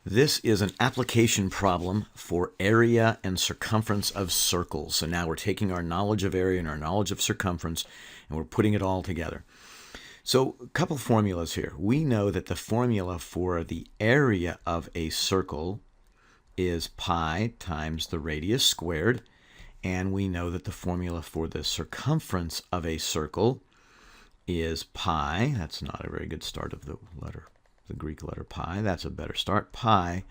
This is an application problem for area and circumference of circles. So now we're taking our knowledge of area and our knowledge of circumference and we're putting it all together. So a couple formulas here. We know that the formula for the area of a circle is pi times the radius squared. And we know that the formula for the circumference of a circle is pi. That's not a very good start of the Greek letter pi. That's a better start. Pi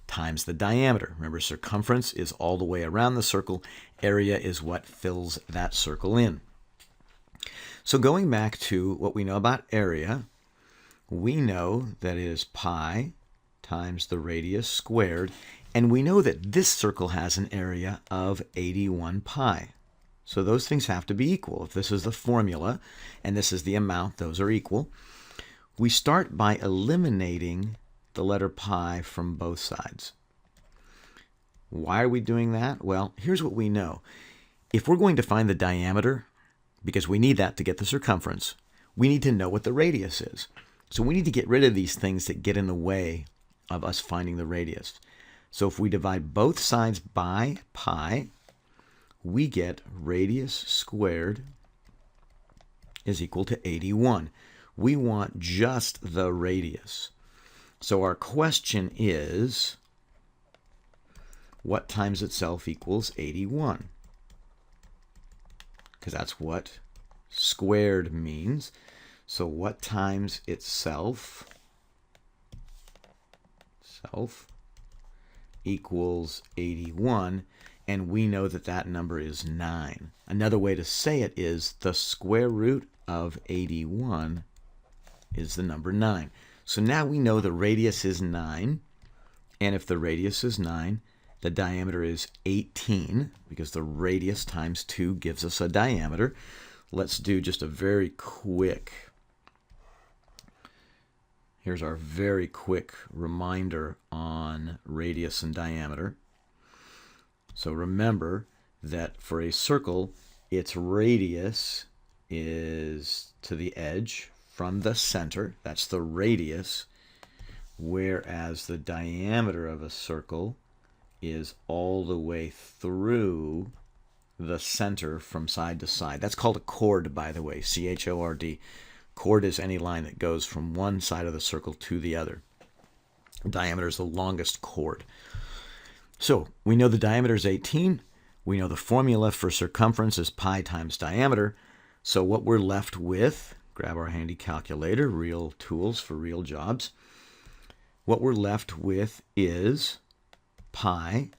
times the diameter. Remember, circumference is all the way around the circle. Area is what fills that circle in. So going back to what we know about area, we know that it is pi times the radius squared. And we know that this circle has an area of 81 pi. So those things have to be equal. If this is the formula and this is the amount, those are equal. We start by eliminating the letter pi from both sides. Why are we doing that? Well, here's what we know. If we're going to find the diameter, because we need that to get the circumference, we need to know what the radius is. So we need to get rid of these things that get in the way of us finding the radius. So if we divide both sides by pi, we get radius squared is equal to 81. We want just the radius. So our question is, what times itself equals 81? Because that's what squared means. So what times itself equals 81? And we know that that number is 9. Another way to say it is the square root of 81 is the number 9. So now we know the radius is 9. And if the radius is 9, the diameter is 18, because the radius times 2 gives us a diameter. Let's do just a very quick, here's our very quick reminder on radius and diameter. So remember that for a circle, its radius is to the edge from the center. That's the radius. Whereas the diameter of a circle is all the way through the center from side to side. That's called a chord, by the way, C-H-O-R-D. Chord is any line that goes from one side of the circle to the other. Diameter is the longest chord. So we know the diameter is 18. We know the formula for circumference is pi times diameter. So what we're left with, grab our handy calculator, real tools for real jobs. What we're left with is pi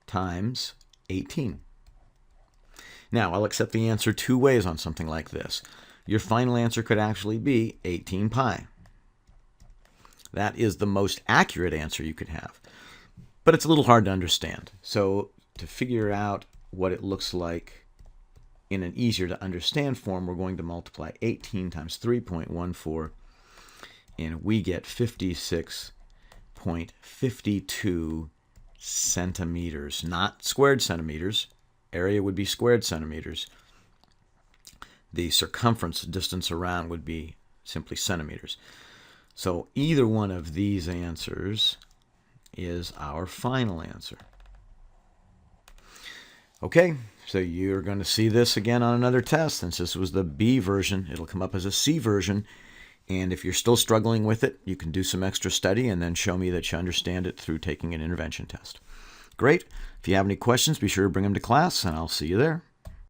times 18. Now, I'll accept the answer two ways on something like this. Your final answer could actually be 18 pi. That is the most accurate answer you could have. But it's a little hard to understand. So to figure out what it looks like in an easier to understand form, we're going to multiply 18 times 3.14, and we get 56.52 centimeters, not squared centimeters. Area would be squared centimeters. The circumference, distance around, would be simply centimeters. So either one of these answers is our final answer. Okay, so you're going to see this again on another test. Since this was the B version, it'll come up as a C version. And if you're still struggling with it, you can do some extra study and then show me that you understand it through taking an intervention test. Great. If you have any questions, be sure to bring them to class, and I'll see you there.